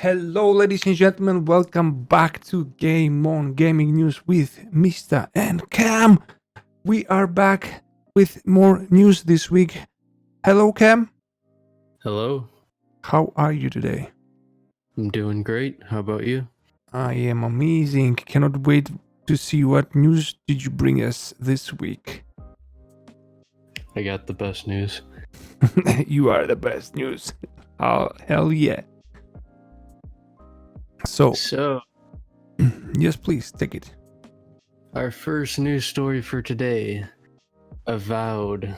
Hello, ladies and gentlemen. Welcome back to Game On Gaming News with Mr. and Cam. We are back with more news this week. Hello, Cam. Hello. How are you today? I'm doing great. How about you? I am amazing. Cannot wait to see what news did you bring us this week. I got the best news. You are the best news. Oh, hell yeah. So, yes, please take it. Our first news story for today, Avowed,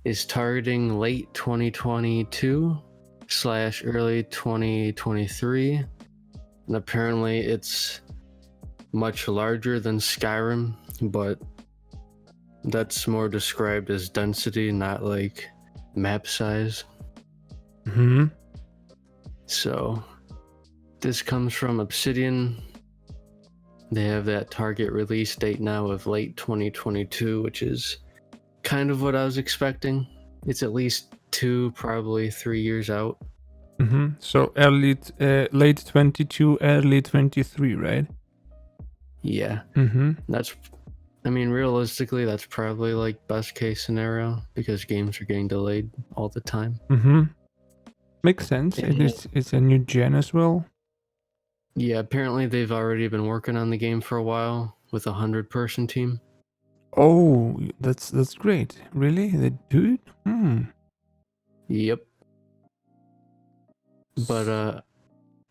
is targeting late 2022/early 2023, and apparently it's much larger than Skyrim, but that's more described as density, not like map size. So this comes from Obsidian. They have that target release date now of late 2022, which is kind of what I was expecting. It's at least 2, probably 3 years out. So late 22, early 23, right? Yeah. Realistically, that's probably like best case scenario because games are getting delayed all the time. Makes sense. It's a new gen as well. Yeah, apparently they've already been working on the game for a while with a 100-person team. Oh, that's great. Really? They do it? Yep. But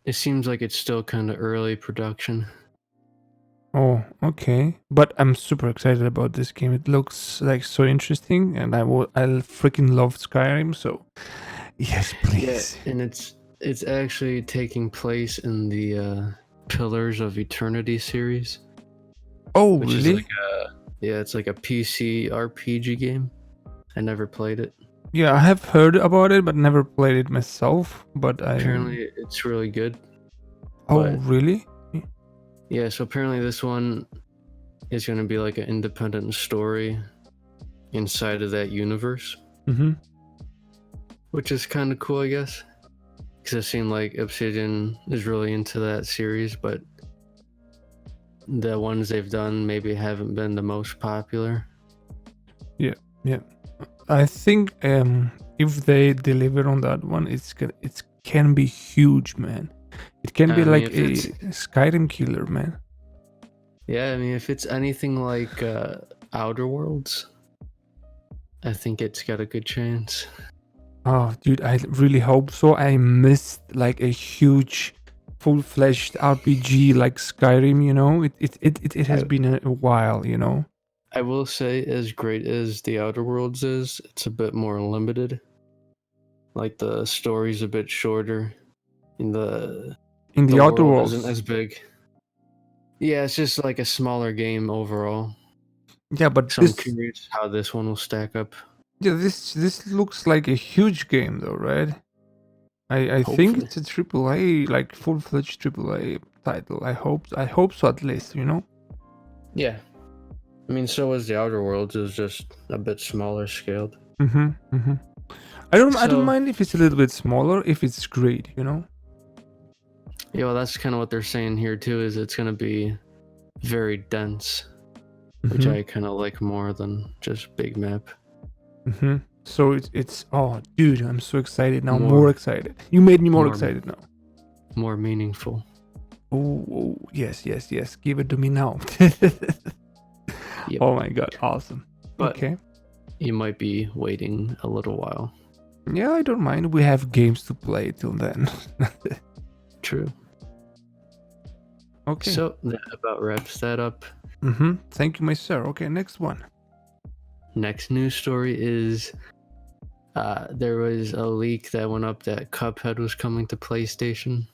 it seems like it's still kind of early production. Oh, okay. But I'm super excited about this game. It looks like so interesting, and I'll freaking love Skyrim. So, yes, please. Yeah, and it's actually taking place in the Pillars of Eternity series. Oh, really? It's like a PC RPG game. I never played it. Yeah, I have heard about it, but never played it myself. But apparently it's really good. Oh, really? Yeah, so apparently this one is going to be like an independent story inside of that universe. Which is kind of cool, I guess. Because it seemed like Obsidian is really into that series, but the ones they've done maybe haven't been the most popular. Yeah. I think if they deliver on that one, it can be huge, man. It can be like a Skyrim killer, man. Yeah, I mean, if it's anything like Outer Worlds, I think it's got a good chance. Oh, dude, I really hope so. I missed like a huge, full-fledged RPG like Skyrim. You know, it has been a while. You know. I will say, as great as the Outer Worlds is, it's a bit more limited. Like the story's a bit shorter. In the Outer Worlds isn't as big. Yeah, it's just like a smaller game overall. Yeah, but so I'm curious how this one will stack up. Yeah, this looks like a huge game though, right? I think it's a AAA, like full-fledged AAA title. I hope so at least, you know? Yeah. I mean, so is the Outer Worlds, is just a bit smaller scaled. I don't mind if it's a little bit smaller, if it's great, you know? Yeah, well, that's kind of what they're saying here too, is it's going to be very dense, which I kind of like more than just big map. So it's oh, dude, I'm so excited now. More excited. You made me more excited now. More meaningful. Oh, yes. Give it to me now. Yep. Oh my god, awesome. But okay. You might be waiting a little while. Yeah, I don't mind. We have games to play till then. True. Okay. So that about wraps that up. Thank you, my sir. Okay, next one. Next news story is there was a leak that went up that Cuphead was coming to PlayStation.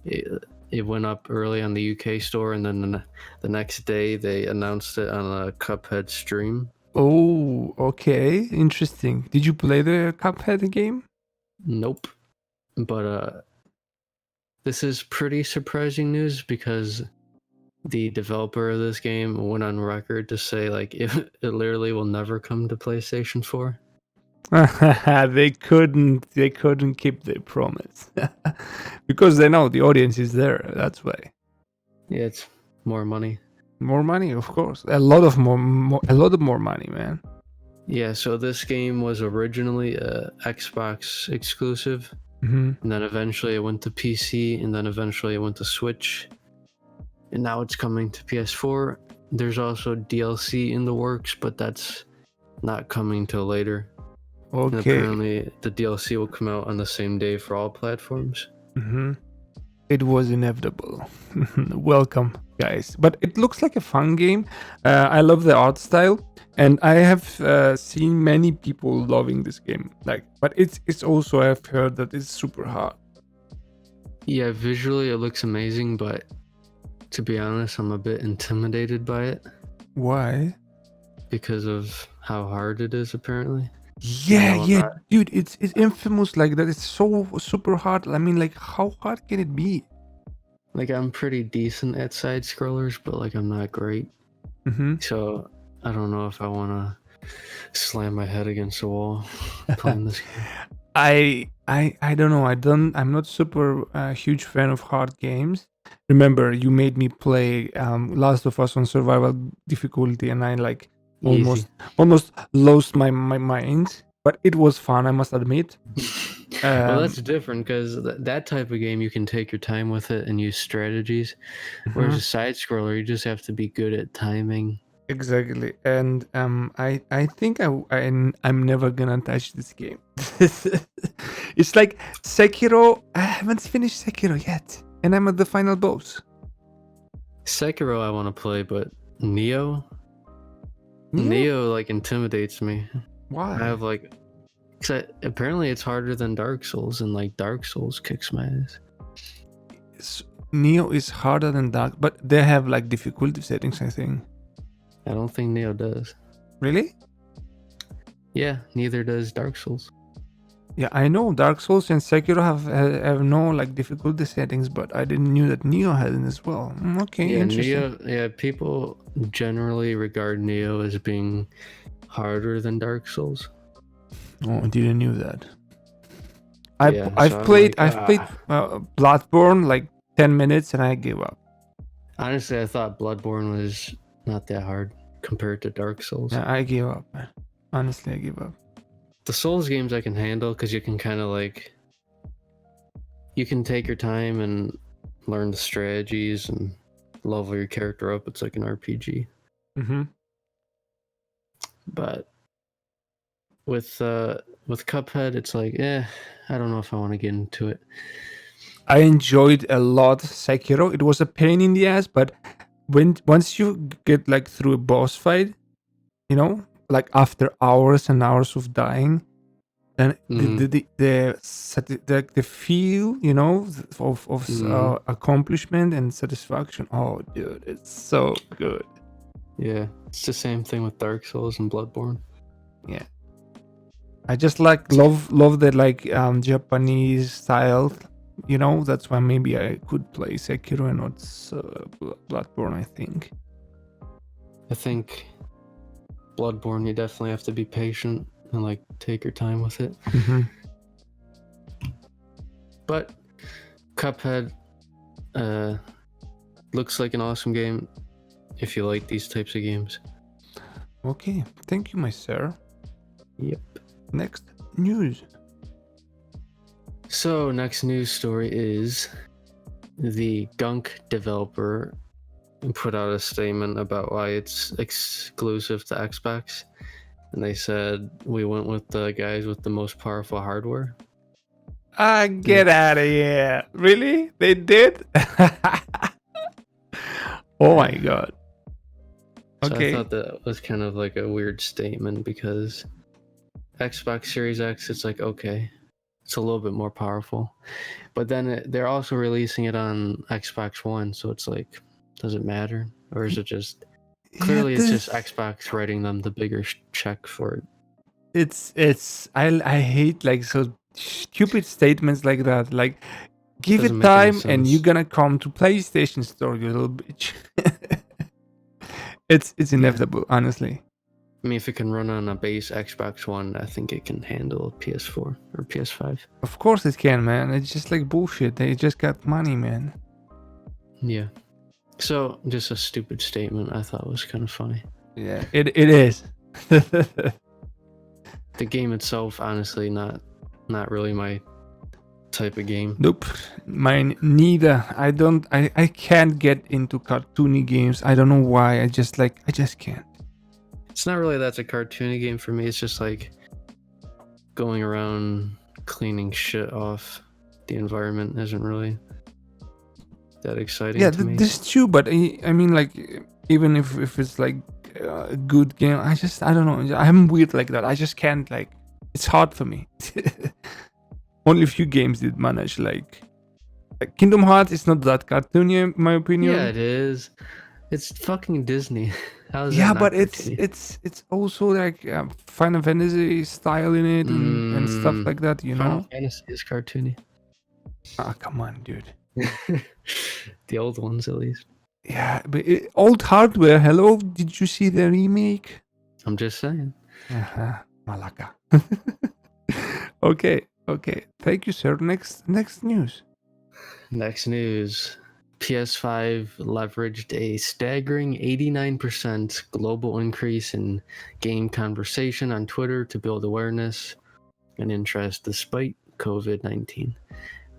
It went up early on the UK store, and then the next day they announced it on a Cuphead stream. Oh, okay. Interesting. Did you play the Cuphead game? Nope. But this is pretty surprising news because the developer of this game went on record to say like it literally will never come to PlayStation 4. They couldn't keep their promise because they know the audience is there. That's why. Yeah, it's more money. More money, of course. A lot of more money, man. Yeah, so this game was originally a Xbox exclusive, Hmm. and then eventually it went to PC, and then eventually it went to Switch, and now it's coming to PS4. There's also DLC in the works, but that's not coming till later. And Okay. apparently the DLC will come out on the same day for all platforms. Hmm. It was inevitable. Welcome, guys. But it looks like a fun game. I love the art style, and I have seen many people loving this game. But it's also I've heard that it's super hard. Yeah, visually it looks amazing, but to be honest, I'm a bit intimidated by it Why? because of how hard it is apparently. Yeah, No, I'm yeah, not. dude. It's infamous like that. It's so super hard. I mean, like, how hard can it be? Like, I'm pretty decent at side scrollers, but like I'm not great. Mm-hmm. So I don't know if I want to slam my head against the wall playing this game. I don't know. I'm not super huge fan of hard games. Remember, you made me play Last of Us on survival difficulty, and I like Easy. almost lost my mind. But it was fun, I must admit. Well, that's different because that type of game you can take your time with it and use strategies. Whereas Mhm. a side scroller, you just have to be good at timing. Exactly, and I think I'm never gonna touch this game. It's like Sekiro. I haven't finished Sekiro yet, and I'm at the final boss. Sekiro, I want to play, but Neo, Neo? like intimidates me. Why? I have like, apparently it's harder than Dark Souls, and like Dark Souls kicks my ass. Neo is harder than Dark, but they have like difficulty settings, I think. I don't think Neo does. Really? Yeah, neither does Dark Souls. Yeah, I know Dark Souls and Sekiro have no like difficulty settings, but I didn't knew that Neo had it as well. Okay, Yeah, interesting. Neo. Yeah, people generally regard Neo as being harder than Dark Souls. Oh, I didn't knew that. Yeah, I've so I'm played like, Bloodborne like 10 minutes and I gave up. honestly, I thought Bloodborne was not that hard compared to Dark Souls. Yeah, I gave up, man. Honestly, I gave up. The Souls games I can handle because you can kind of like, you can take your time and learn the strategies and level your character up. It's like an RPG. Mm-hmm. But with Cuphead, it's like, I don't know if I want to get into it. I enjoyed a lot Sekiro. It was a pain in the ass, but once you get like through a boss fight, you know, like after hours and hours of dying, and the feel, you know, of accomplishment and satisfaction. Oh, dude, it's so good. Yeah, it's the same thing with Dark Souls and Bloodborne. Yeah, I just like love the like Japanese style. You know, that's why maybe I could play Sekiro and not Bloodborne, I think. I think Bloodborne, you definitely have to be patient and like take your time with it. Mm-hmm. But Cuphead looks like an awesome game if you like these types of games. Okay, thank you, my sir. Yep. Next news. So next news story is the Gunk developer put out a statement about why it's exclusive to Xbox, and they said we went with the guys with the most powerful hardware. Get out of here. Really? They did? Oh my god. So Okay. I thought that was kind of like a weird statement because Xbox Series X, it's like, okay, it's a little bit more powerful. But then they're also releasing it on Xbox One, so it's like, does it matter? Or is it just, clearly it's just Xbox writing them the bigger check for it. I hate like so stupid statements like that. Like, give Doesn't it make any time and sense. you're gonna come to PlayStation Store, you little bitch. It's inevitable, honestly. I mean, if it can run on a base Xbox One, I think it can handle PS4 or PS5. Of course it can, man. It's just like bullshit. They just got money, man. Yeah. So, just a stupid statement I thought was kind of funny. Yeah, it is. The game itself, honestly, not really my type of game. Nope, mine neither. I can't get into cartoony games. I don't know why. I just can't. It's not really that's a cartoony game for me. It's just like going around cleaning shit off the environment isn't really that exciting to me. This is true, but I mean, like, even if it's like a good game, I don't know. I'm weird like that. I just can't, like, it's hard for me. Only a few games did manage, like Kingdom Hearts is not that cartoony in my opinion. Yeah, it is. It's fucking Disney. How is Yeah, that not but cartoony? it's also like Final Fantasy style in it and stuff like that, you Final know. Fantasy is cartoony. Ah, come on, dude. The old ones, at least. Yeah, but old hardware. Hello, did you see the remake? I'm just saying. Malaka. Okay. Thank you, sir. Next news. Next news. PS5 leveraged a staggering 89% global increase in game conversation on Twitter to build awareness and interest despite COVID-19.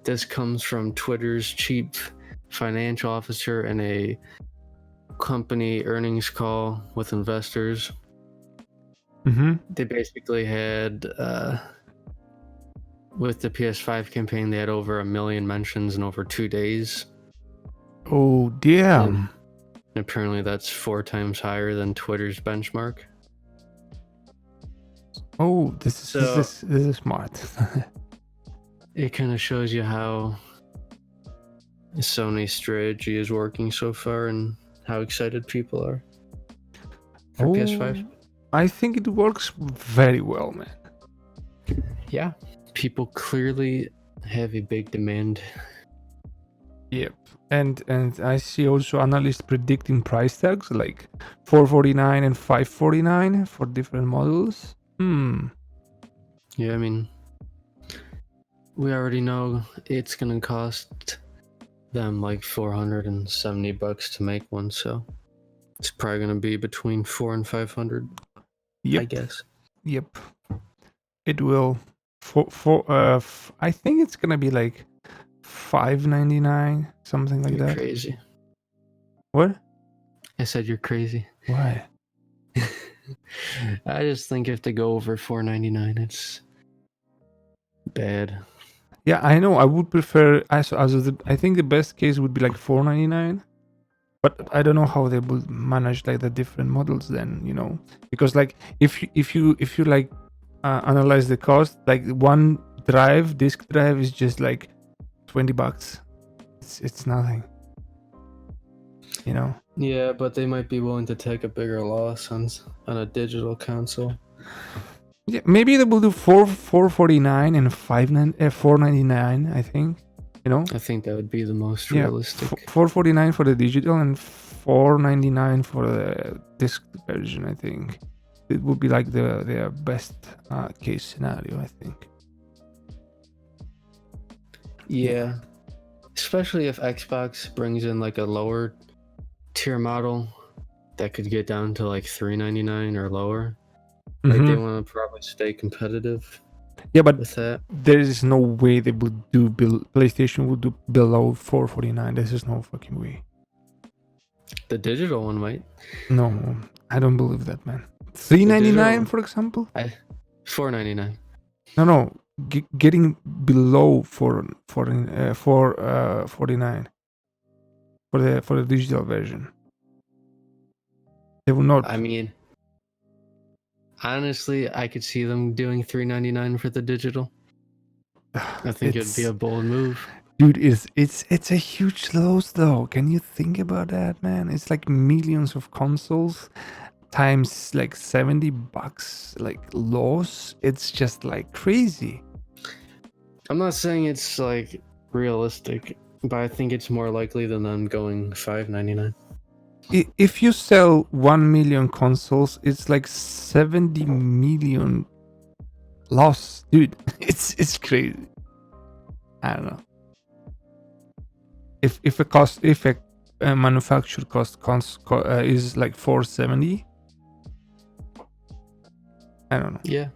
This comes from Twitter's chief financial officer in a company earnings call with investors. They basically had, with the PS5 campaign, they had over 1 million mentions in over 2 days. Oh, damn. And apparently that's 4 times higher than Twitter's benchmark. Oh, this is smart. It kind of shows you how Sony's strategy is working so far and how excited people are for PS5. I think it works very well, man. Yeah, people clearly have a big demand. Yep. And I see also analysts predicting price tags like $449 and $549 for different models. Yeah, I mean, we already know it's gonna cost them like $470 to make one, so it's probably gonna be between $400 and $500. Yep. I guess. Yep. It will. I think it's gonna be like $599, something like You're that. crazy. What? I said you're crazy. Why? I just think if they go over $499, it's bad. Yeah, I know. I would prefer I think the best case would be like $499, but I don't know how they will manage like the different models then, you know, because like if you like analyze the cost, like one disk drive is just like $20. It's nothing, you know. Yeah, but they might be willing to take a bigger loss on a digital console. Yeah, maybe they will do $449 and $499. I think, you know. I think that would be the most realistic. $449 for the digital and $499 for the disc version. I think it would be like their best case scenario. I think. Yeah, especially if Xbox brings in like a lower tier model that could get down to like $399 or lower. Like they want to probably stay competitive. Yeah, but with that, there is no way they would do PlayStation would do below $449. This is no fucking way. The digital one might. No, I don't believe that, man. $399, for example. $499. No, getting below $449 for the digital version. They will not. I mean, honestly, I could see them doing $399 for the digital. I think it'd be a bold move. Dude, it's a huge loss though. Can you think about that, man? It's like millions of consoles times like $70 like loss. It's just like crazy. I'm not saying it's like realistic, but I think it's more likely than them going $599. if you sell 1 million consoles, it's like 70 million loss, dude. It's crazy. I don't know. If a manufacturer cost is like 470, I don't know. Yeah.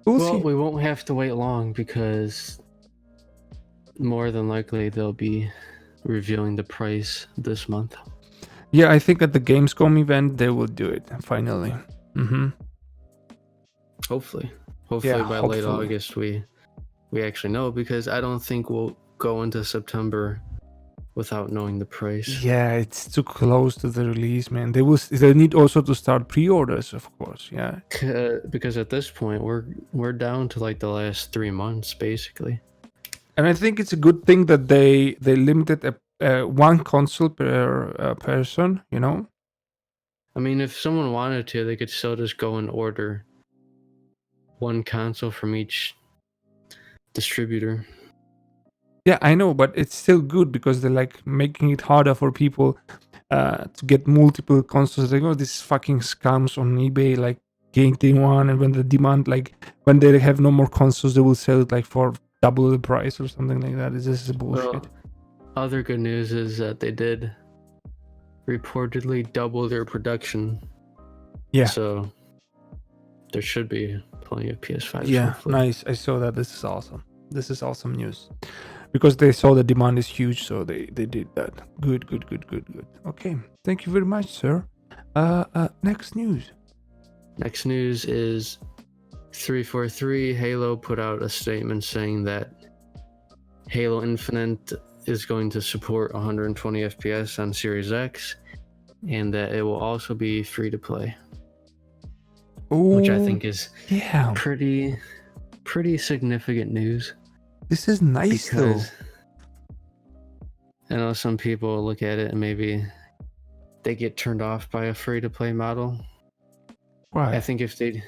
We'll Well, see. we won't have to wait long because more than likely they'll be revealing the price this month. Yeah, I think at the Gamescom event they will do it finally. Mm-hmm. Hopefully Yeah, by late hopefully. August we actually know, because I don't think we'll go into September without knowing the price. Yeah, it's too close to the release, man. They need also to start pre-orders, of course. Yeah. Because at this point we're down to like the last 3 months basically. And I think it's a good thing that they limited one console per person, you know? I mean, if someone wanted to, they could still just go and order one console from each distributor. Yeah, I know, but it's still good because they're like making it harder for people to get multiple consoles. Like, oh, these fucking scams on eBay, like getting one, and when the demand, like when they have no more consoles, they will sell it like for double the price or something like that. It's just bullshit. Well, other good news is that they did reportedly double their production. Yeah. So there should be plenty of PS5s. Yeah, hopefully. nice. I saw that. This is awesome. This is awesome news. Because they saw the demand is huge, so they did that. Good. Okay, thank you very much, sir. Next news. Next news is 343. Halo put out a statement saying that Halo Infinite is going to support 120 FPS on Series X, and that it will also be free to play. Ooh, which I think is yeah, pretty significant news. This is nice though. I know some people look at it and maybe they get turned off by a free-to-play model. Why? I think if they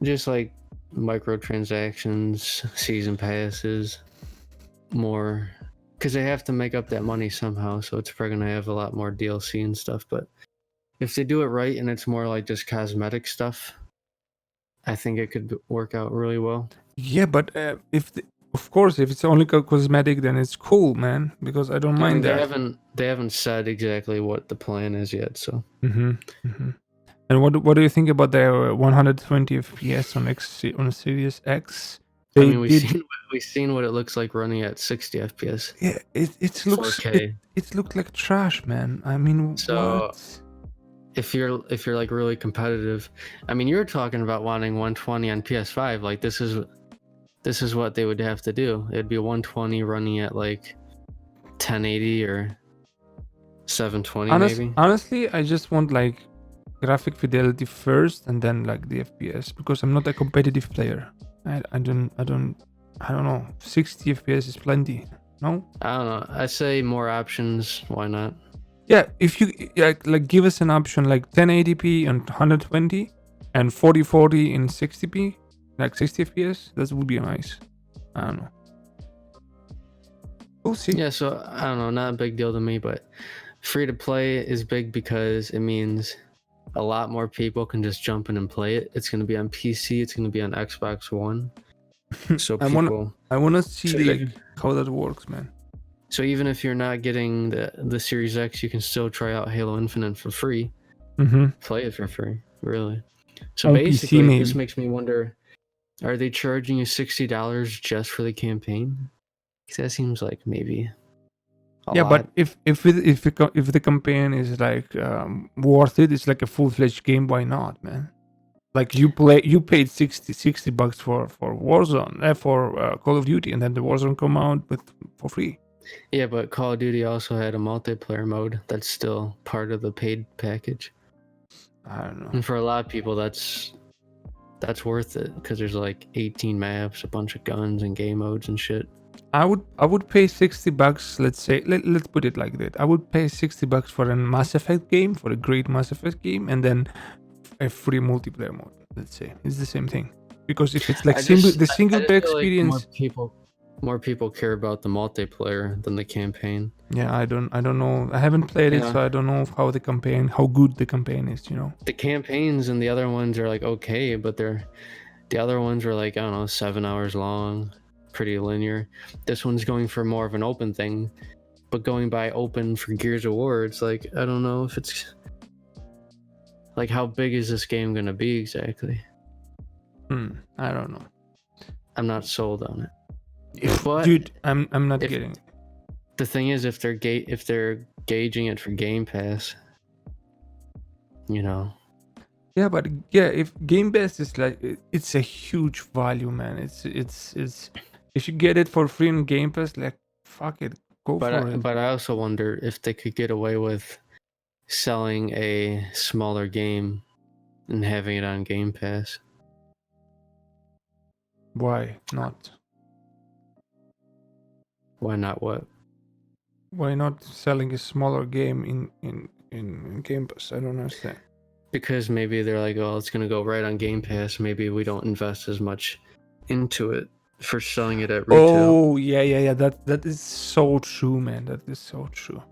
just like microtransactions, season passes, more, because they have to make up that money somehow, so it's probably gonna have a lot more DLC and stuff. But if they do it right and it's more like just cosmetic stuff, I think it could work out really well. Yeah, but of course, if it's only cosmetic, then it's cool, man. Because I don't mind that. They haven't said exactly what the plan is yet. So. And what do you think about the 120 FPS on Series X? We've seen what it looks like running at 60 FPS. Yeah, it looks 4K. It looked like trash, man. I mean, so what? If you're like really competitive, I mean, you're talking about wanting 120 on PS5. Like this is what they would have to do. It'd be 120 running at like 1080 or 720 maybe. Honestly, I just want like graphic fidelity first and then like the FPS, because I'm not a competitive player. I don't know. 60 FPS is plenty. No? I don't know. I say more options. Why not? Yeah, if you like give us an option like 1080p and 120 and 4040 in 60p, like 60 FPS, that would be nice. I don't know. We'll see. Yeah, so I don't know, not a big deal to me, but free to play is big because it means a lot more people can just jump in and play it. It's going to be on PC, it's going to be on Xbox One. So I want to see how that works, man. So even if you're not getting the Series X, you can still try out Halo Infinite for free. Play it for free, really. So basically, this makes me wonder, are they charging you $60 just for the campaign? Because that seems like maybe a lot. But if the campaign is like worth it, it's like a full-fledged game, why not, man? Like you paid $60 for Warzone, for Call of Duty, and then the Warzone come out for free. Yeah, but Call of Duty also had a multiplayer mode that's still part of the paid package. I don't know. And for a lot of people, that's worth it because there's like 18 maps, a bunch of guns and game modes and shit. I would pay $60. Let's say let's put it like that. I would pay $60 for a Mass Effect game, for a great Mass Effect game, and then a free multiplayer mode. Let's say it's the same thing. Because if it's like the single player experience, like more people more people care about the multiplayer than the campaign. Yeah, I don't know. I haven't played it, Yeah. so I don't know how good the campaign is. The campaigns and the other ones are like okay, but the other ones are like, I don't know, 7 hours long, pretty linear. This one's going for more of an open thing, but going by open for Gears of War, it's like, I don't know if it's like, how big is this game gonna be exactly? I don't know. I'm not sold on it. But Dude, I'm not getting it. the thing is, if they're gauging it for Game Pass, Yeah, but if Game Pass is like, it's a huge value, man. It's if you get it for free in Game Pass, like, fuck it, go for it. But I also wonder if they could get away with selling a smaller game and having it on Game Pass. Why not? Why not? What? Why not selling a smaller game in Game Pass? I don't understand. Because maybe they're like, oh, it's gonna go right on Game Pass. Maybe we don't invest as much into it for selling it at retail. Oh yeah. That is so true, man. That is so true.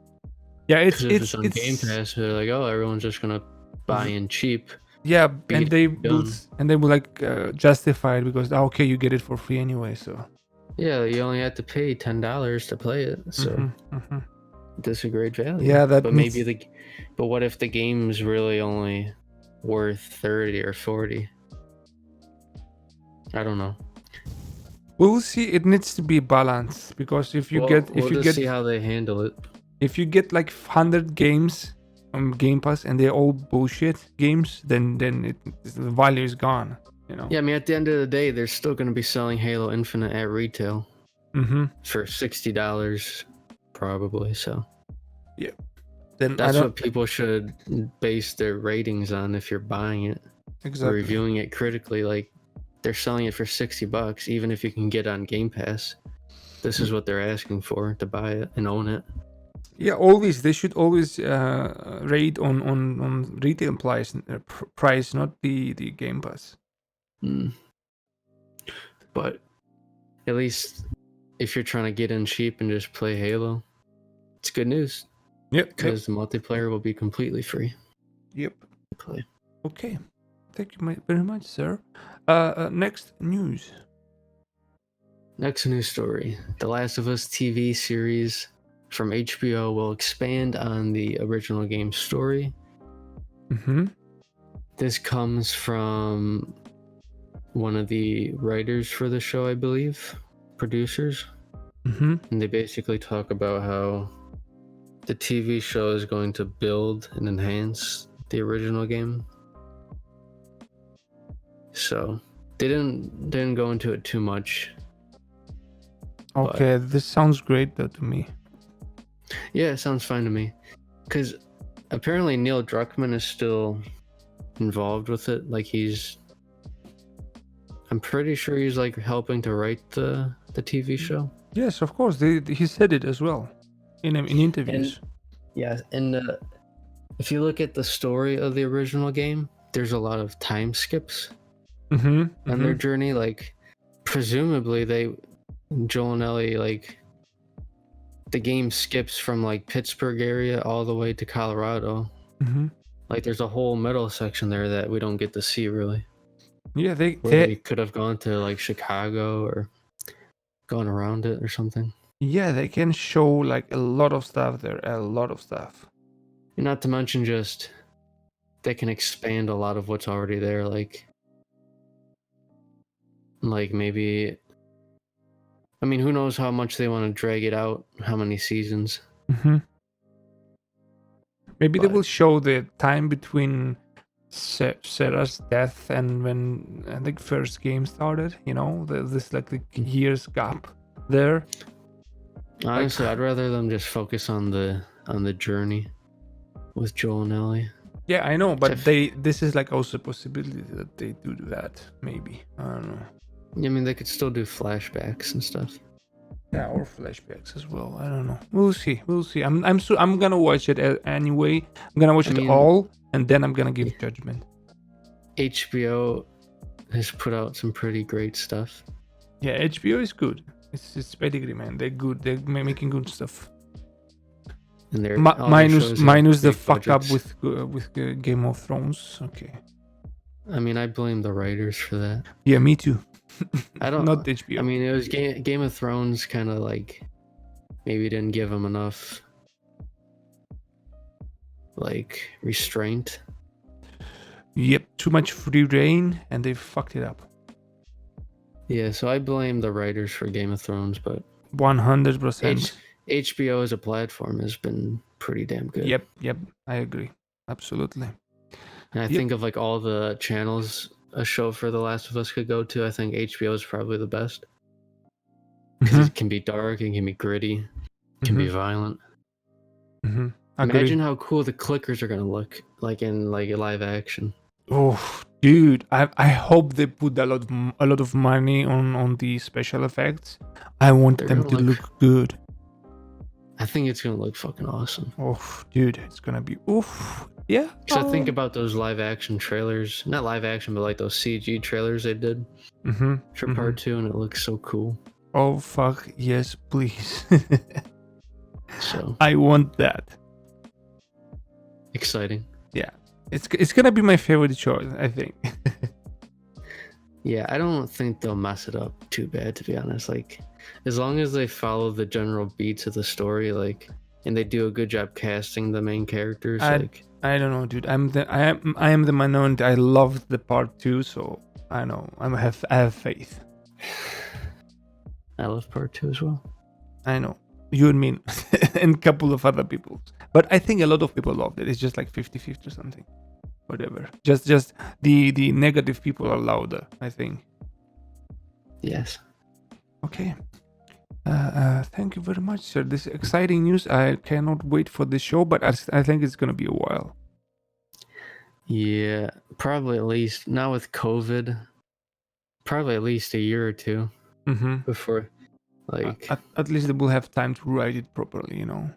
Yeah, it's on Game Pass. They're like, oh, everyone's just gonna buy in cheap. Yeah, and they will like justify it because okay, you get it for free anyway. So yeah, you only have to pay $10 to play it. So that's a great value. Yeah, that. But what if the game's really only worth 30 or 40? I don't know. We'll see. It needs to be balanced because if you see how they handle it. If you get like 100 games on Game Pass and they're all bullshit games, then the value is gone. Yeah, I mean, at the end of the day, they're still going to be selling Halo Infinite at retail for $60 probably. So yeah, then that's what people should base their ratings on if you're buying it. Exactly. Reviewing it critically, like they're selling it for $60, even if you can get on Game Pass. This is what they're asking for to buy it and own it. Yeah, they should always rate on retail price, not the Game Pass. But at least if you're trying to get in cheap and just play Halo, it's good news. Yep. Because the multiplayer will be completely free. Yep. To play. Okay. Thank you very much, sir. Next news. Next news story. The Last of Us TV series from HBO will expand on the original game story. This comes from one of the writers for the show, I believe, producers. And they basically talk about how the TV show is going to build and enhance the original game. So they didn't go into it too much. Okay, this sounds great though to me. Yeah, it sounds fine to me. Because apparently Neil Druckmann is still involved with it. Like I'm pretty sure he's like helping to write the TV show. Yes, of course. He said it as well in interviews. And if you look at the story of the original game, there's a lot of time skips on their journey. Like, presumably Joel and Ellie, like, the game skips from like Pittsburgh area all the way to Colorado. Like, there's a whole middle section there that we don't get to see really. Yeah, they could have gone to like Chicago or gone around it or something. Yeah, they can show like a lot of stuff there, And not to mention just they can expand a lot of what's already there, like maybe, I mean, who knows how much they want to drag it out, how many seasons. Maybe they will show the time between Sarah's death and when I think first game started, this like the years gap there. Honestly, I'd rather them just focus on the journey with Joel and Ellie. Yeah, I know, but this is like also a possibility that they do that. Maybe, I don't know. I mean, they could still do flashbacks and stuff. Yeah, or flashbacks as well. I don't know. We'll see. I'm gonna watch it anyway. I'm gonna watch it all, and then I'm gonna give judgment. HBO has put out some pretty great stuff. Yeah, HBO is good. It's pedigree, man. They're good. They're making good stuff. And they're all their shows have Minus the big fuck up budgets. with Game of Thrones. Okay. I mean, I blame the writers for that. Yeah, me too. I don't. Not HBO. I mean, it was Game of Thrones kind of like maybe didn't give them enough like restraint. Yep, too much free reign, and they fucked it up. Yeah, so I blame the writers for Game of Thrones, but 100%. HBO as a platform has been pretty damn good. Yep, I agree. Absolutely. And I think of like all the channels a show for The Last of Us could go to, I think HBO is probably the best. Because it can be dark, it can be gritty, it can be violent. Imagine how cool the clickers are gonna look like in like live action. Oh, dude! I hope they put a lot of money on the special effects. I want them to look good. I think it's gonna look fucking awesome. Oh, dude, it's gonna be yeah. Because I think about those live action trailers, not live action, but like those CG trailers they did for part 2, and it looks so cool. Oh fuck yes, please. So I want that. Exciting. Yeah, it's gonna be my favorite choice, I think. Yeah, I don't think they'll mess it up too bad, to be honest. Like, as long as they follow the general beats of the story, like, and they do a good job casting the main characters. I don't know, dude. I am the minority. I loved the part 2, so I know I have faith. I love part 2 as well. I know. You and me and a couple of other people. But I think a lot of people loved it. It's just like 50-50 or something. Whatever. Just the negative people are louder, I think. Yes. Okay. Thank you very much, sir. This is exciting news. I cannot wait for the show, but I think it's gonna be a while. Yeah, probably at least, not with COVID, probably at least a year or two before, like... At least they will have time to write it properly, you know?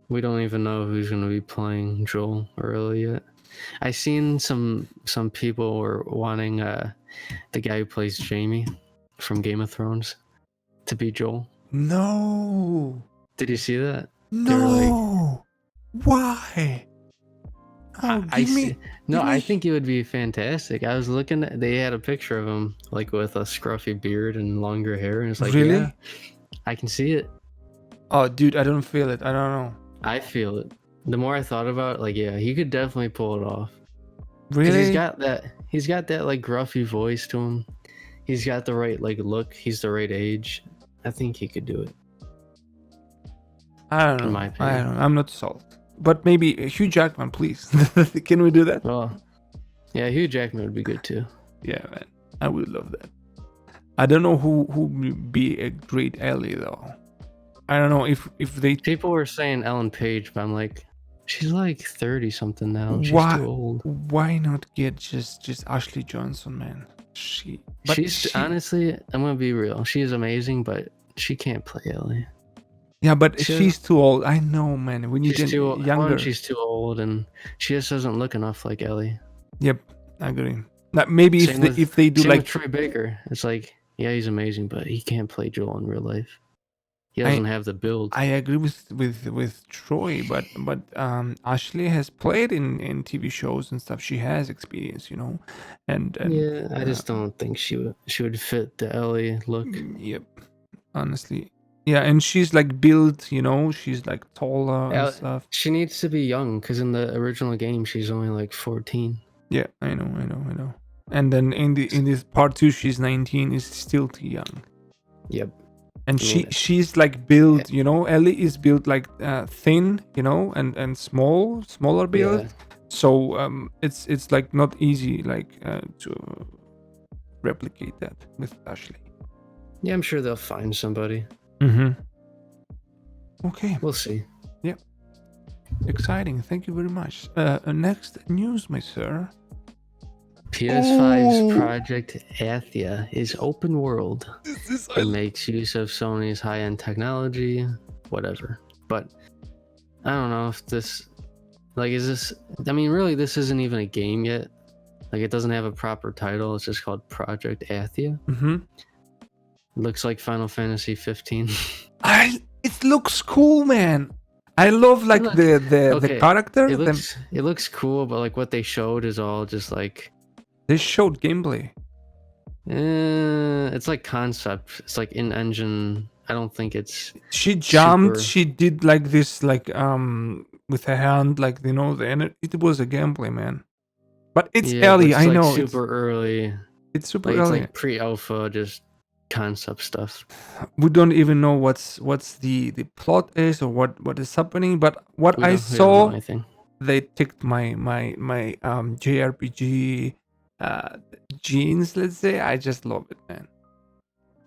We don't even know who's going to be playing Joel or Ellie yet. I seen some people were wanting the guy who plays Jaime from Game of Thrones to be Joel. No! Did you see that? No! Why? Oh, I think it would be fantastic. I was looking at, they had a picture of him like with a scruffy beard and longer hair, and it's like, really? Yeah, I can see it. Oh, dude, I don't feel it. I don't know. I feel it. The more I thought about it, like, yeah, he could definitely pull it off. Really? He's got that like gruffy voice to him. He's got the right like look. He's the right age. I think he could do it. I don't know. In my opinion. I don't know. I'm not sold. But maybe Hugh Jackman, please. Can we do that? Well, yeah, Hugh Jackman would be good too. Yeah, man. I would love that. I don't know who would be a great Ellie though. I don't know if they... People were saying Ellen Page, but I'm like, she's like 30 something now. She's too old. Why not get just Ashley Johnson, man? She's honestly, I'm gonna be real. She is amazing, but she can't play Ellie. Yeah, but she's too old. I know, man. We need younger. She's too old, and she just doesn't look enough like Ellie. Yep, I agree. Like, maybe if they do like with Troy Baker, it's like, yeah, he's amazing, but he can't play Joel in real life. He doesn't have the build. I agree with Troy, but Ashley has played in TV shows and stuff. She has experience, you know, and yeah, I just don't think she would fit the Ellie look. Yep, honestly, yeah, and she's like built, you know, she's like taller and stuff. She needs to be young because in the original game she's only like 14. Yeah, I know. And then in this part 2, she's 19. Is still too young. Yep. And she's like built, you know, Ellie is built like thin, you know, and smaller build. Yeah. So it's like not easy like to replicate that with Ashley. Yeah, I'm sure they'll find somebody. Okay. We'll see. Yeah. Exciting. Thank you very much. Next news, my sir. PS5's Project Athia is open world. It makes use of Sony's high-end technology, whatever. But I don't know if this, like, is this, I mean, really, this isn't even a game yet. Like, it doesn't have a proper title. It's just called Project Athia. Looks like Final Fantasy 15. It looks cool, man. I love like Look, the okay, character. it looks cool, but like what they showed is all just like They showed gameplay. it's like concept. It's like in engine. I don't think it's She jumped. super- She did like this, like with her hand, like it was a gameplay, man. But it's yeah, but early. it's I like know super early. it's super Like it's early. like pre-alpha, just concept stuff. We don't even know what's the plot is or what is happening. But what We I don't know saw, anything. they ticked my JRPG genes. Let's say I just love it, man.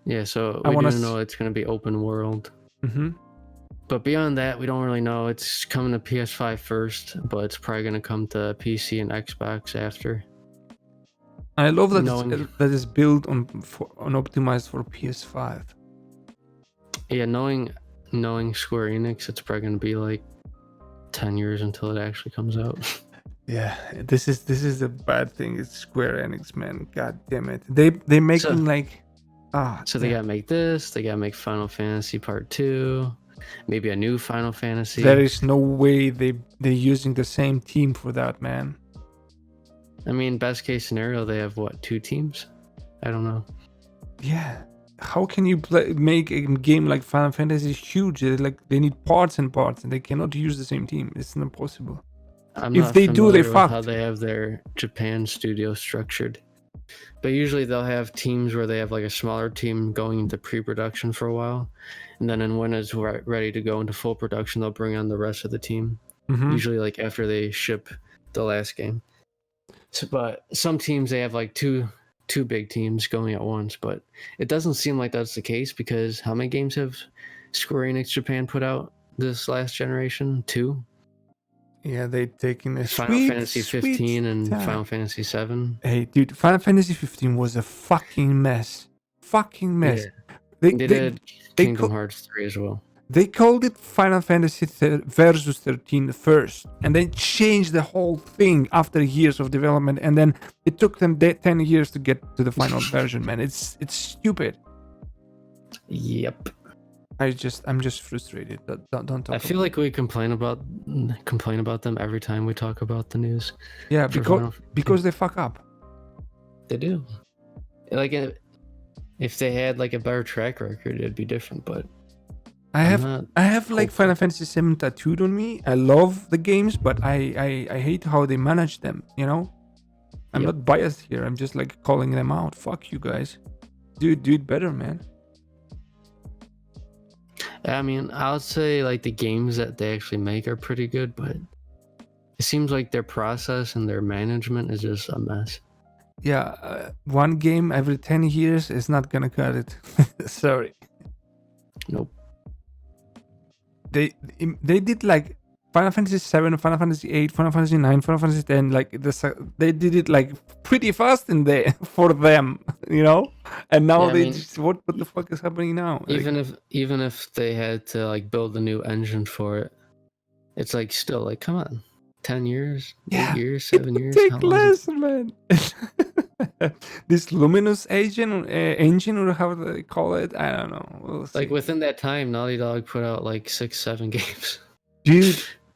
Yeah, so I we want do to. know it's gonna be open world. Mm-hmm. But beyond that, we don't really know. It's coming to PS5 first, but it's probably gonna come to PC and Xbox after. I love that Knowing- that is built on optimized for PS5. Yeah, knowing Square Enix, it's probably gonna be like 10 years until it actually comes out. Yeah, this is the bad thing. It's Square Enix, man. God damn it. They making like So they gotta make this. They gotta make Final Fantasy Part 2, maybe a new Final Fantasy. There is no way they're using the same team for that, man. I mean, best case scenario, they have what, 2 teams? I don't know. Yeah. How can you make a game like Final Fantasy huge? They need parts and parts, and they cannot use the same team. It's not possible. I'm If not they do, they familiar with how fucked. they have their Japan studio structured. But usually they'll have teams where they have like a smaller team going into pre-production for a while, and then when it's ready to go into full production, they'll bring on the rest of the team. Mm-hmm. Usually like after they ship the last game. So, but some teams they have like two big teams going at once, but it doesn't seem like that's the case because how many games have Square Enix Japan put out this last generation? 2. Yeah, they taking a Final Fantasy 15 sweet and time. Final Fantasy 7. Hey, dude, Final Fantasy 15 was a fucking mess. Fucking mess. Yeah. They did Kingdom co- Hearts 3 as well. They called it Final Fantasy Versus 13 first, and then changed the whole thing after years of development, and then it took them 10 years to get to the final version, man. It's stupid. Yep. I'm just frustrated. Don't talk. I feel like we complain about them every time we talk about the news. Yeah, for because they fuck up. They do. Like if they had like a better track record, it'd be different. But I have like hopeful. Final Fantasy 7 tattooed on me. I love the games, but I hate how they manage them. You know, I'm Yep. not biased here. I'm just like calling them out. Fuck you guys, do it better, man. I mean, I'll say like the games that they actually make are pretty good, but it seems like their process and their management is just a mess. Yeah, one game every 10 years is not gonna cut it. Sorry. Nope. They did like Final Fantasy 7, Final Fantasy 8, Final Fantasy 9, Final Fantasy 10. Like they did it like pretty fast in there for them, you know. And now Yeah, I mean, what the fuck is happening now? Even if they had to like build a new engine for it, it's like still like come on, 10 years, Yeah, 8 years, 7 years. Take How long is less, man. This luminous engine or how they call it, I don't know. We'll see. Like within that time, Naughty Dog put out like 6-7 games.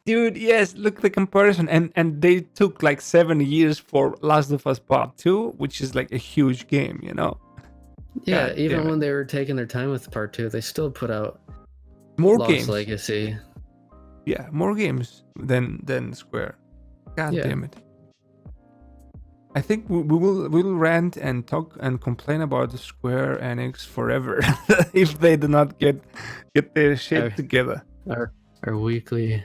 Dude, yes, look the comparison, and they took like 7 years for Last of Us Part 2, which is like a huge game, you know. Yeah, God even damn it. when they were taking their time with Part 2, they still put out More Lost games. Legacy. Yeah, more games than Square. God Yeah. damn it. I think we will rant and talk and complain about the Square Enix forever if they do not get their shit together. Our weekly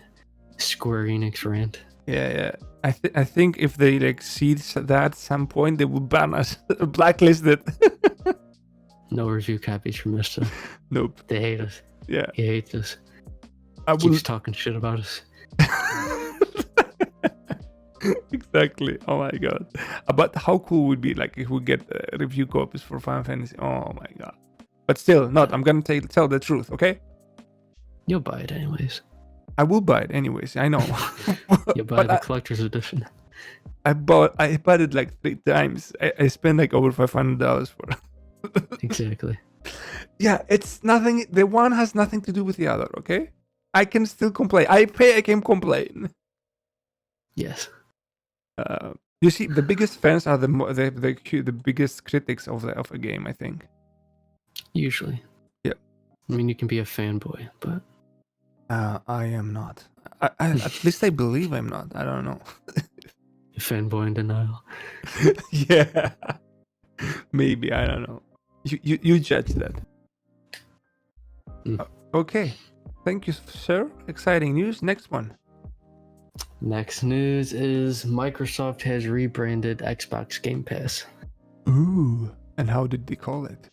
Square Enix rant. Yeah. I think if they like see that at some point, they will ban us, blacklist it. No review copies from Mista. Nope. They hate us. Yeah. He hates us. I will. Keeps talking shit about us. Exactly. Oh my god. But how cool would it be like if we get review copies for Final Fantasy? Oh my god. But still, not. I'm gonna tell the truth, okay? You'll buy it anyways. I will buy it anyways. I know. You'll buy But the collector's edition. I bought it like 3 times. I spent like over $500 for it. Exactly. Yeah, it's nothing. The one has nothing to do with the other. Okay, I can still complain. I can complain. Yes. You see, the biggest fans are the biggest critics of a game. I think. Usually. Yeah. I mean, you can be a fanboy, but I am not. At least I believe I'm not. I don't know. a fanboy in denial. Yeah. Maybe I don't know. You judge that. Okay. Thank you, sir. Exciting news. Next one. Next news is Microsoft has rebranded Xbox Game Pass. Ooh. And how did they call it?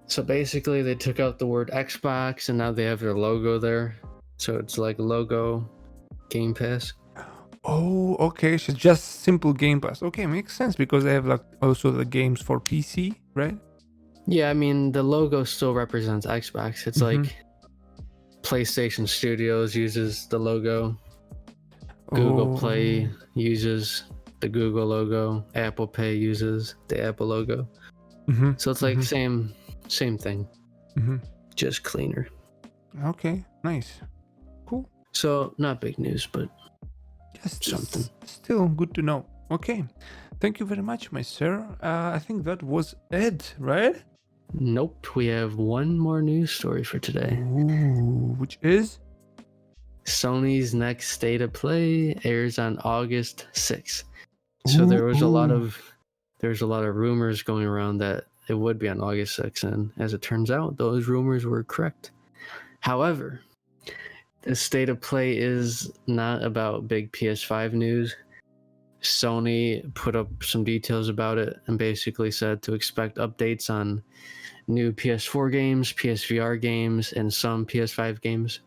So basically, they took out the word Xbox and now they have their logo there. So it's like logo Game Pass. Oh, okay. So just simple Game Pass. Okay, makes sense because they have like also the games for PC, right? Yeah, I mean, the logo still represents Xbox. It's like PlayStation Studios uses the logo. Google Play uses the Google logo. Apple Pay uses the Apple logo. So it's like same thing, just cleaner. Okay, nice, cool. So not big news, but yes, something. Still good to know. Okay, thank you very much, my sir. I think that was it, right? Nope, we have one more news story for today. Ooh, which is Sony's next State of Play airs on August 6th. So there was a lot of rumors going around that it would be on August 6th, and as it turns out, those rumors were correct. However, the State of Play is not about big PS5 news. Sony put up some details about it and basically said to expect updates on new PS4 games, PSVR games, and some PS5 games.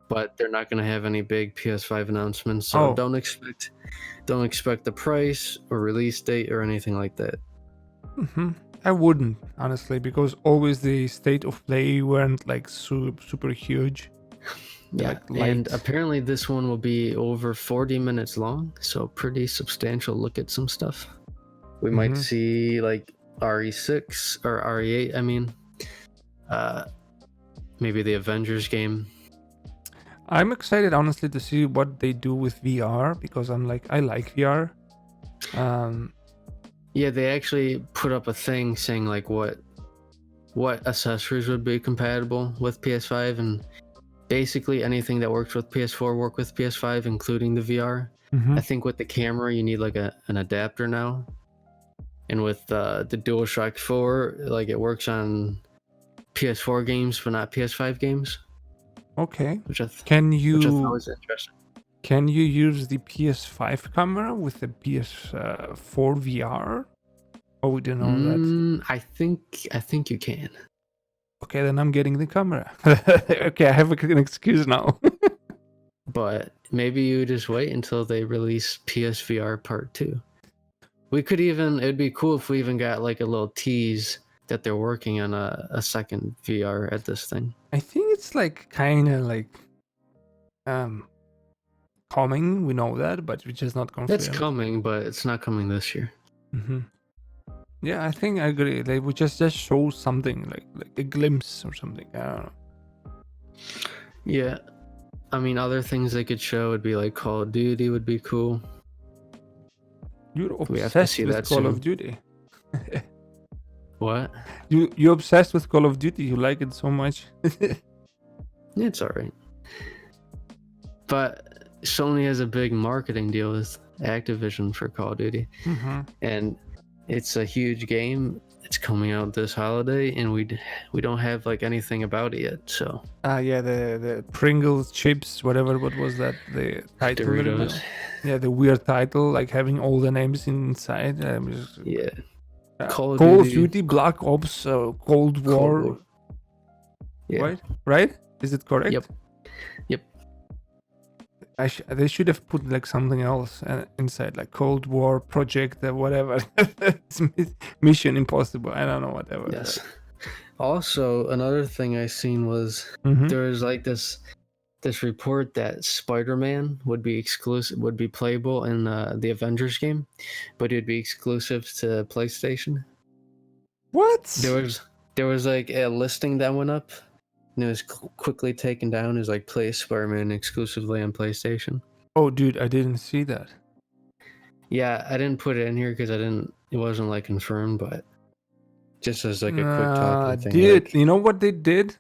But they're not going to have any big PS5 announcements, so don't expect the price or release date or anything like that. I wouldn't, honestly, because always the State of Play weren't like super huge. Yeah, and apparently this one will be over 40 minutes long, so pretty substantial look at some stuff. We might see like RE6 or RE8, I mean. Maybe the Avengers game. I'm excited, honestly, to see what they do with VR, because I like VR. Yeah, they actually put up a thing saying like what accessories would be compatible with PS5, and basically anything that works with PS4 work with PS5, including the VR. I think with the camera you need like an adapter now, and with the DualShock 4, like it works on PS4 games but not PS5 games. Okay. Which I thought was interesting. Can you use the PS5 camera with the PS4 VR? Oh, we don't know that. I think you can. Okay, then I'm getting the camera. Okay, I have an excuse now. But maybe you just wait until they release PSVR Part 2. It'd be cool if we even got like a little tease that they're working on a second VR at this thing. I think it's like kind of like coming. We know that, but it's just not confirmed. It's coming, but it's not coming this year. Yeah, I think I agree. They would just show something like a glimpse or something. I don't know. Yeah, I mean, other things they could show would be like Call of Duty would be cool. You're obsessed with Call of Duty. What? You're obsessed with Call of Duty. You like it so much. It's alright. But Sony has a big marketing deal with Activision for Call of Duty, and it's a huge game. It's coming out this holiday, and we don't have like anything about it yet. So yeah, the Pringles chips, whatever. What was that? The title? Doritos. Yeah, the weird title, like having all the names inside. Yeah. Call of Duty, Black Ops, Cold War. Yeah. Right? Is it correct? Yep. They should have put like something else inside, like Cold War Project, whatever. It's Mission Impossible. I don't know, whatever. Yes. Also, another thing I seen was there was like this report that Spider-Man would be playable in the Avengers game, but it would be exclusive to PlayStation. What? There was like a listing that went up, and it was quickly taken down as like play Spider-Man exclusively on PlayStation. Oh, dude, I didn't see that. Yeah, I didn't put it in here because it wasn't like confirmed, but just as like a quick talking thing. Dude, Like, you know what they did?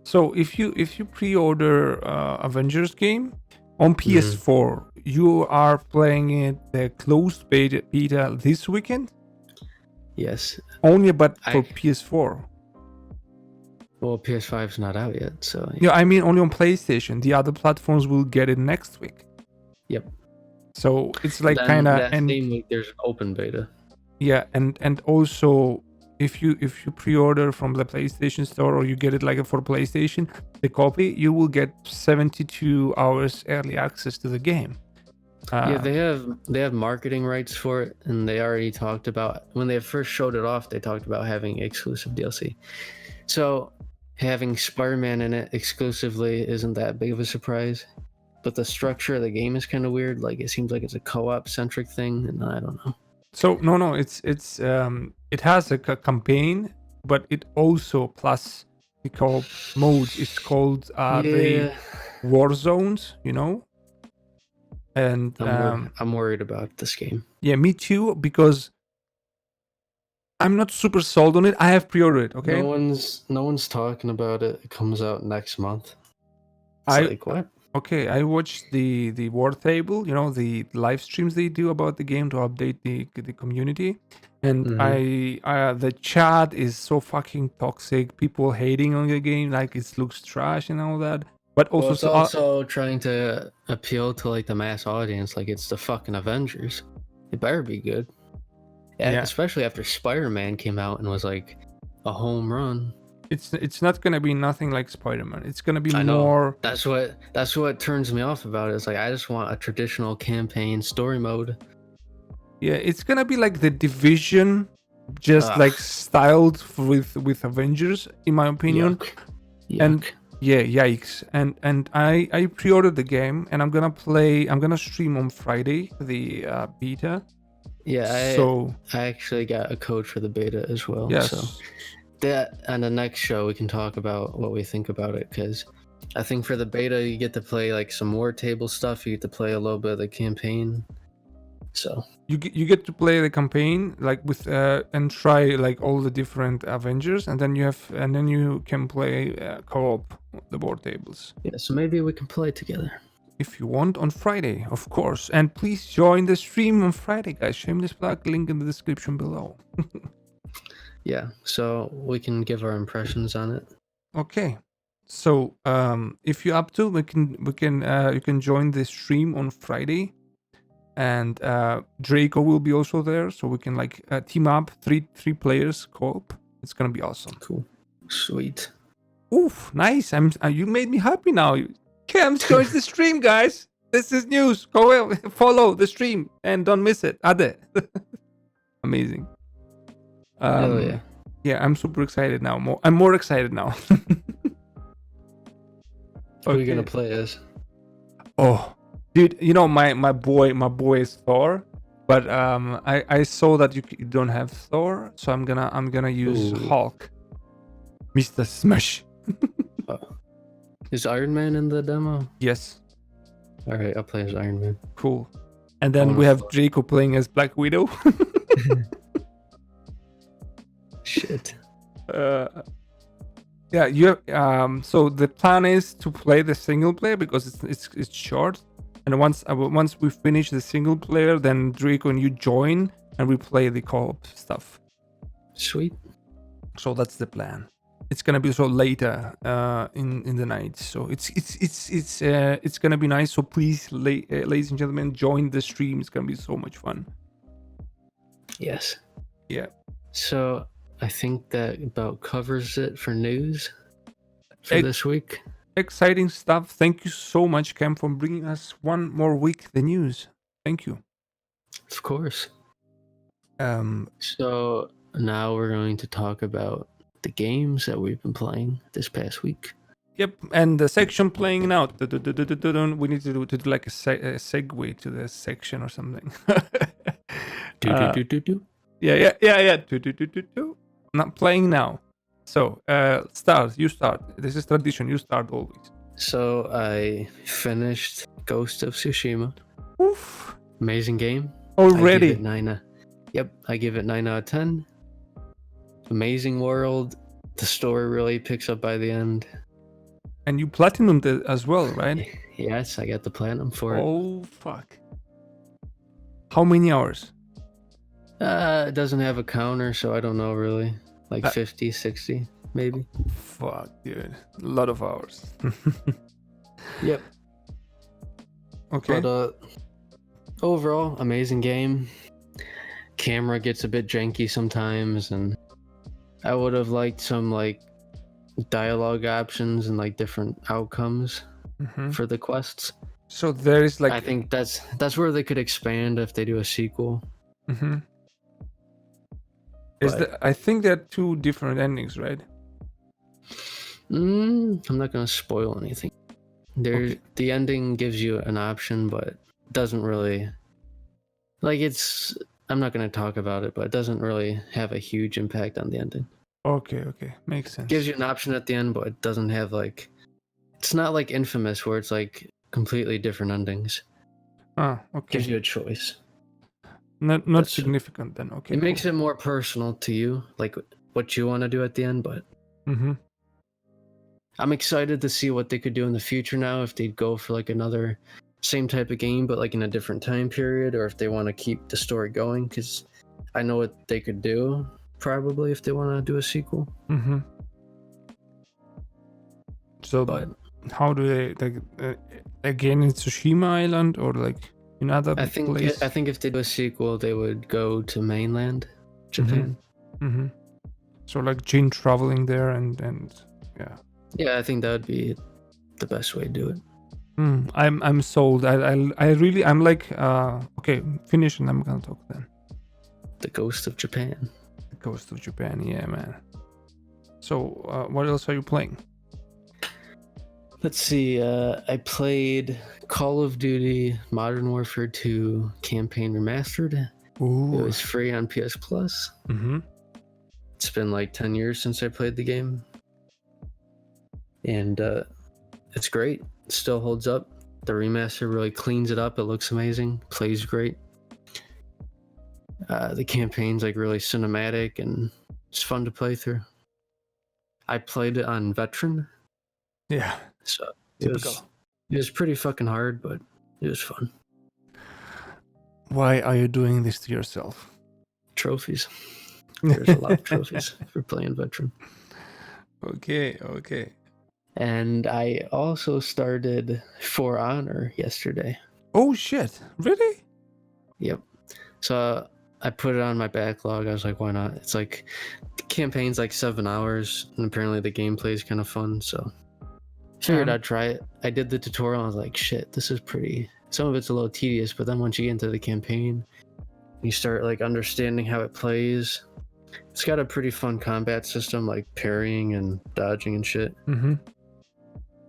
So if you pre-order Avengers game on PS4, you are playing it the closed beta this weekend. yes. Only, but for PS4. Well, PS5's not out yet, so Yeah, I mean only on PlayStation. The other platforms will get it next week. Yep. So it's like Then kind of that same week there's an open beta. Yeah, and also if you pre-order from the PlayStation Store or you get it like for PlayStation, the copy, you will get 72 hours early access to the game. Yeah, they have marketing rights for it, and they already talked about when they first showed it off. They talked about having exclusive DLC. So having Spider-Man in it exclusively isn't that big of a surprise, but the structure of the game is kind of weird. Like it seems like it's a co-op centric thing, and I don't know. So no, it has a campaign, but it also plus the co-op modes. It's called the War Zones, you know. And I'm worried about this game. Yeah, me too, because I'm not super sold on it. I have pre-ordered it. Okay. No one's talking about it. It comes out next month. Like what? Okay, I watched the war table, you know, the live streams they do about the game to update the community, and the chat is so fucking toxic. People hating on the game like it looks trash and all that. But also, it's also trying to appeal to like the mass audience, like it's the fucking Avengers. It better be good. Yeah. Especially after Spider-Man came out and was like a home run. It's not gonna be nothing like Spider-Man. It's gonna be I know. more. That's what turns me off about it. It's like I just want a traditional campaign story mode. Yeah, it's gonna be like the Division, just like styled with Avengers, in my opinion. Yuck. And yeah, yikes. And I pre-ordered the game, and I'm gonna stream on Friday the beta. Yeah, I actually got a code for the beta as well. Yes. So that on the next show we can talk about what we think about it, because I think for the beta you get to play like some war table stuff. You get to play a little bit of the campaign. So you get to play the campaign like with and try like all the different Avengers, and then you can play co-op the board tables. Yeah, so maybe we can play together if you want on Friday, of course. And please join the stream on Friday, guys. Shameless plug, link in the description below. Yeah, so we can give our impressions on it. Okay. So if you're up to, you can join the stream on Friday, and Draco will be also there, so we can like team up three players co-op. It's gonna be awesome. Cool, sweet. Oof, nice. You made me happy now. Cam's going to the stream, guys. This is news. Go follow the stream and don't miss it. Ade. Amazing. Oh yeah. Yeah, I'm super excited now. I'm more excited now. Who are you gonna play as? Oh, dude, you know my boy is Thor, but I saw that you don't have Thor, so I'm gonna use Hulk, Mr. Smash. Is Iron Man in the demo? Yes. All right, I'll play as Iron Man. Cool. And then we have Draco playing as Black Widow. Shit. Yeah, you so the plan is to play the single player because it's short, and once we finish the single player, then Draco and you join and we play the co-op stuff. Sweet. So that's the plan. It's gonna be so later in the night, so it's gonna be nice. So please, ladies and gentlemen, join the stream. It's gonna be so much fun. Yes. Yeah. So I think that about covers it for news for this week. Exciting stuff. Thank you so much, Cam, for bringing us one more week the news. Thank you. Of course. So now we're going to talk about the games that we've been playing this past week. Yep, and the section playing now. We need to do like a segue to the section or something. Yeah. not playing now. So, start. You start. This is tradition. You start always. So I finished Ghost of Tsushima. Oof. Amazing game. Already. I give it 9. Yep, I give it 9 out of 10. Amazing world. The story really picks up by the end. And you platinumed it as well, right? Yes, I got the platinum for it. Oh, fuck. How many hours? It doesn't have a counter, so I don't know really. Like 50, 60, maybe. Fuck, dude. A lot of hours. Yep. Okay. But overall, amazing game. Camera gets a bit janky sometimes, and I would have liked some like dialogue options and like different outcomes for the quests. So there is like I think that's where they could expand if they do a sequel. I think there are 2 different endings, right? I'm not gonna spoil anything. The ending gives you an option, but doesn't really like it's. I'm not gonna talk about it, but it doesn't really have a huge impact on the ending. Okay, makes sense. Gives you an option at the end, but it doesn't have like. It's not like Infamous where it's like completely different endings. Ah, okay. Gives you a choice. Not significant then. Okay. It makes it more personal to you, like what you want to do at the end. But I'm excited to see what they could do in the future now. If they'd go for like another same type of game, but like in a different time period, or if they want to keep the story going, because I know what they could do probably if they want to do a sequel. So, but how do they like again in Tsushima Island or like in other place? I think if they do a sequel, they would go to mainland Japan. So like Jin traveling there and yeah. Yeah, I think that would be the best way to do it. I'm sold. I'm like okay, finish and I'm gonna talk then. The Ghost of Japan. The Ghost of Japan, yeah, man. So what else are you playing? Let's see. I played Call of Duty Modern Warfare 2 Campaign Remastered. Ooh. It was free on PS Plus. It's been like 10 years since I played the game. And it's great. It still holds up. The remaster really cleans it up. It looks amazing. Plays great. The campaign's like really cinematic and it's fun to play through. I played it on Veteran. Yeah. So it was pretty fucking hard, but it was fun. Why are you doing this to yourself? Trophies. There's a lot of trophies for playing Veteran. Okay. And I also started For Honor yesterday. Oh shit! Really? Yep. So I put it on my backlog. I was like, why not? It's like the campaign's like 7 hours, and apparently the gameplay is kind of fun. So figured I'd try it. I did the tutorial. And I was like, shit, this is pretty. Some of it's a little tedious, but then once you get into the campaign, you start like understanding how it plays. It's got a pretty fun combat system, like parrying and dodging and shit.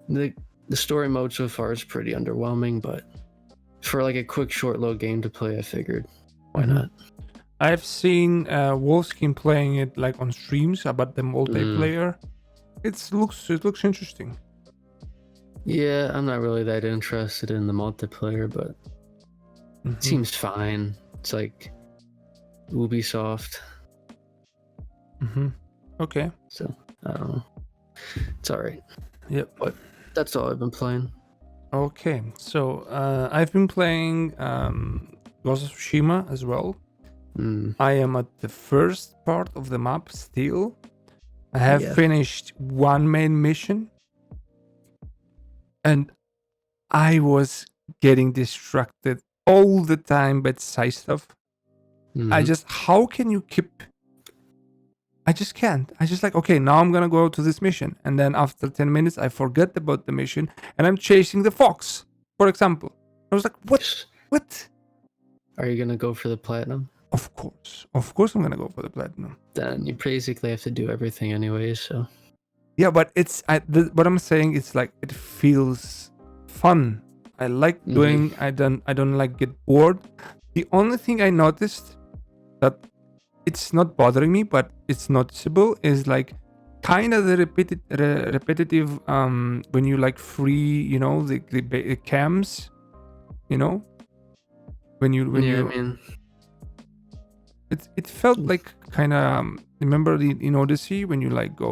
The story mode so far is pretty underwhelming, but for like a quick short little game to play, I figured why not. I've seen Wolfskin playing it like on streams about the multiplayer. It looks interesting. Yeah, I'm not really that interested in the multiplayer, but it seems fine. It's like Ubisoft. Okay. So I don't know. It's alright. Yep. But that's all I've been playing. Okay, so I've been playing Ghost of Tsushima as well. I am at the first part of the map still. I have finished one main mission. And I was getting distracted all the time by side stuff. How can you keep... I just can't. I just like, okay, now I'm gonna go to this mission. And then after 10 minutes, I forget about the mission and I'm chasing the fox, for example. I was like, what? Are you gonna go for the platinum? Of course I'm gonna go for the platinum. Then you basically have to do everything anyways, so... Yeah, but what I'm saying is like, it feels fun. I like doing, I don't like get bored. The only thing I noticed that it's not bothering me, but it's noticeable, is like kind of the repetitive when you like free, you know, the cams, you know, when you I mean, it felt like kind of remember in Odyssey when you like go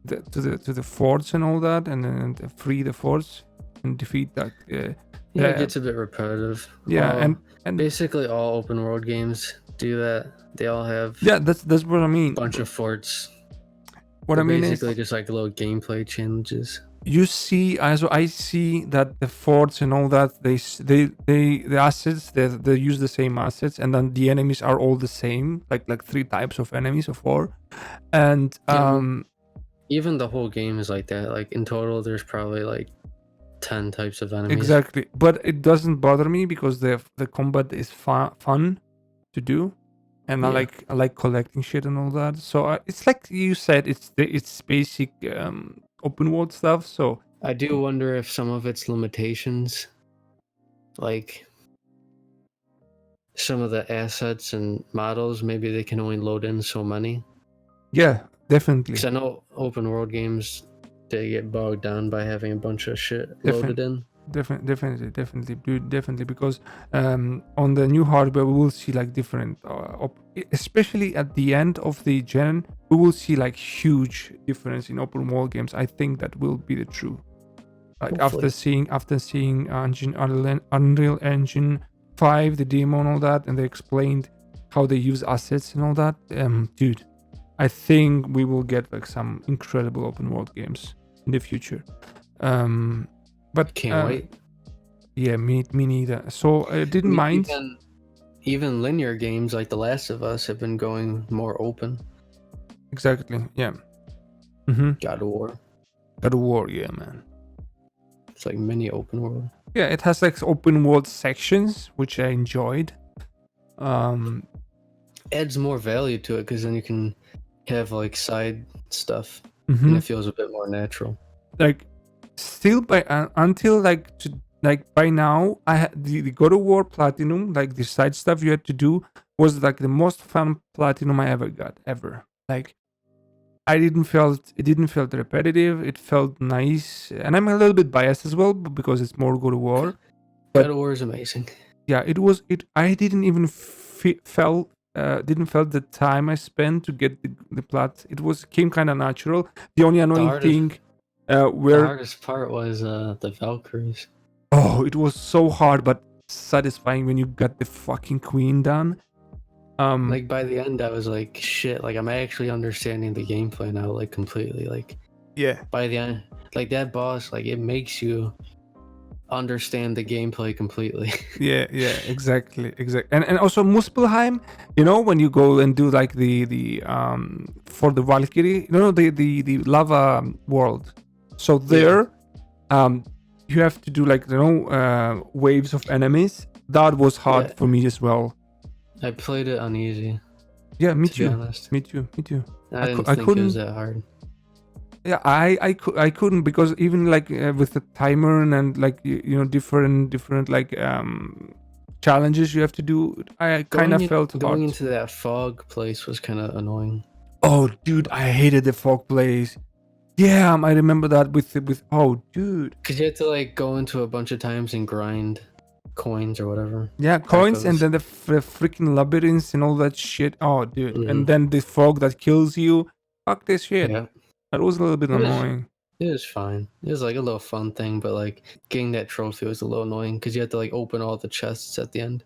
to the forts and all that, and then free the forts and defeat that. it gets a bit repetitive. Yeah, and basically all open world games do that. They all have that's what I mean. bunch of forts. What I mean basically is just like little gameplay challenges. you see, also I see that the forts and all that the assets they use the same assets, and then the enemies are all the same, like 3 types of enemies or 4, and even the whole game is like that. Like in total, there's probably like 10 types of enemies. Exactly, but it doesn't bother me because the combat is fun to do, and I like collecting shit and all that. So it's like you said, it's basic open world stuff. So I do wonder if some of its limitations, like some of the assets and models, maybe they can only load in so many. Yeah, definitely. Because I know open world games, they get bogged down by having a bunch of shit loaded in. Definitely, dude, definitely, because on the new hardware we will see like different, especially at the end of the gen, we will see like huge difference in open world games. I think that will be the true. Like Hopefully. after seeing Unreal Engine 5, the demo and all that, and they explained how they use assets and all that, dude, I think we will get like some incredible open world games in the future. But Can't wait. Yeah, me neither. So I didn't mind. Even linear games like The Last of Us have been going more open. Exactly. Yeah. God of War. God of War. Yeah, man. It's like mini open world. Yeah, it has like open world sections, which I enjoyed. Adds more value to it because then you can have like side stuff, and it feels a bit more natural. Like, still until by now, I had the God of War Platinum, like the side stuff you had to do, was like the most fun platinum I ever got ever. Like, it didn't feel repetitive. It felt nice, and I'm a little bit biased as well because it's more God of War. God of War is amazing. Yeah, it was. I didn't even felt the time I spent to get the plat. Came kind of natural. The only annoying thing, the hardest part was the Valkyries. Oh, it was so hard, but satisfying when you got the fucking queen done. Like by the end, I was like, shit. Like I'm actually understanding the gameplay now, like completely. Like yeah. By the end, like that boss, like it makes you understand the gameplay completely. yeah, exactly. And also Muspelheim, you know, when you go and do like the for the Valkyrie, the lava world. So there, you have to do like waves of enemies. That was hard for me as well. I played it on easy. Yeah, me too. Me too. I didn't think it was that hard. Yeah, I couldn't, because even like with the timer and like different like challenges you have to do, I kind of felt hard. Going into that fog place was kind of annoying. Oh, dude, I hated the fog place. Yeah, I remember that with oh, dude. Because you had to like go into a bunch of times and grind coins or whatever. Yeah, coins, and then the freaking labyrinths and all that shit. Oh, dude, and then the fog that kills you. Fuck this shit. Yeah. That was a little bit annoying. It was fine. It was like a little fun thing, but like getting that trophy was a little annoying because you had to like open all the chests at the end.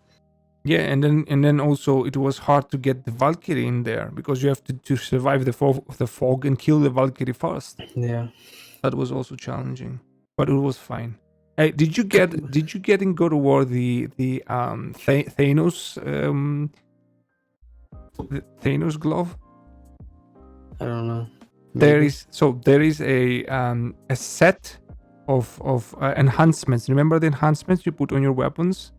Yeah, and then also it was hard to get the Valkyrie in there because you have to survive the fog and kill the Valkyrie first. Yeah, that was also challenging, but it was fine. Hey, did you get in God of War the Thanos the Thanos glove? I don't know. Maybe. There is a set of enhancements. Remember the enhancements you put on your weapons?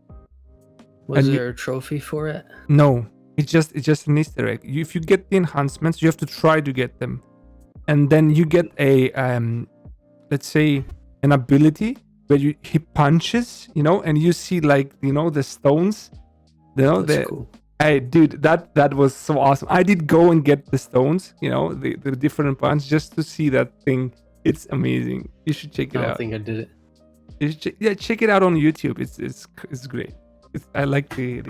Was there a trophy for it? No, it's just an Easter egg. If you get the enhancements, you have to try to get them, and then you get a let's say an ability where he punches, and you see like the stones, That's cool. Hey, dude, that was so awesome. I did go and get the stones, the different ones, just to see that thing. It's amazing. You should check I it don't out. think I did it. You should check it out on YouTube. It's great. I like the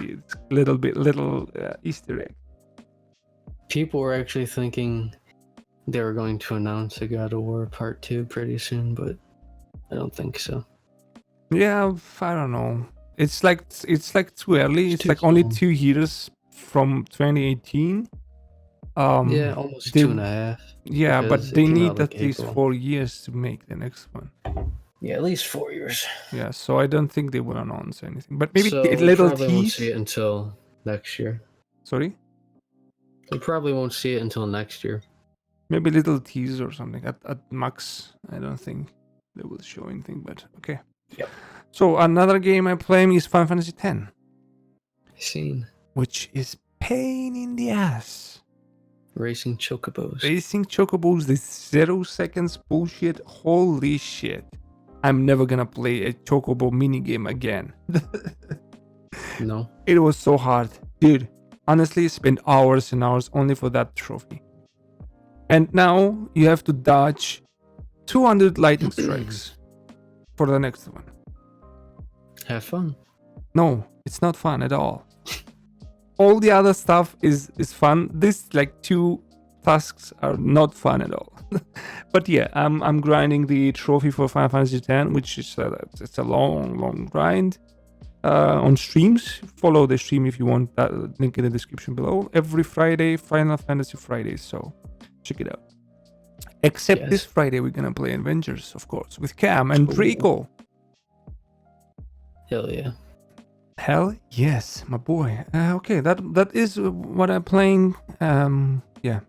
little Easter egg. People were actually thinking they were going to announce a God of War Part 2 pretty soon, but I don't think so. Yeah, I don't know. It's like too early. It's too like only soon. 2 years from 2018. Yeah, almost 2.5. Yeah, because but it they came need out, like, at least April. 4 years to make the next one. Yeah, at least 4 years. Yeah, so I don't think they will announce anything. But maybe So a we little probably won't see tease. it until next year. Sorry, We probably won't see it until next year. maybe a little tease or something at max. I don't think they will show anything. But okay. Yep. So another game I'm playing is Final Fantasy X, Seen which is pain in the ass. racing chocobos. Racing chocobos, this 0 seconds bullshit. Holy shit. I'm never gonna play a chocobo minigame again. No. It was so hard. Dude, honestly, spent hours and hours only for that trophy. And now you have to dodge 200 lightning strikes for the next one. Have fun. No, it's not fun at all. All the other stuff is fun. This like 2 tasks are not fun at all. But yeah, I'm grinding the trophy for Final Fantasy X, which is it's a long grind. On streams, follow the stream if you want. That link in the description below. Every Friday, Final Fantasy Fridays. So check it out. Except this Friday, we're gonna play Avengers, of course, with Cam and Draco. Hell yeah. Hell yes, my boy. Okay, that is what I'm playing. Yeah.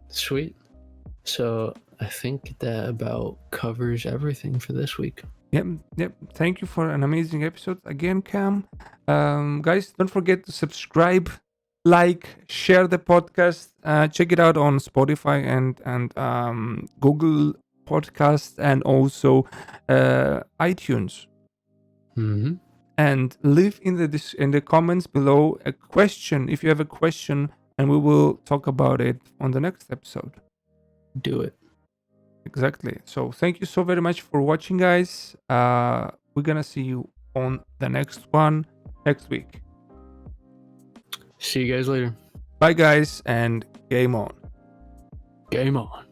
Sweet. So I think that about covers everything for this week. Yep. Thank you for an amazing episode again, Cam. Guys, don't forget to subscribe, like, share the podcast. Check it out on Spotify and Google Podcast and also iTunes. Mm-hmm. And leave in the comments below a question if you have a question, and we will talk about it on the next episode. Do it. Exactly. So thank you so very much for watching, guys. We're gonna see you on the next one next week. See you guys later. Bye, guys, and game on. Game on.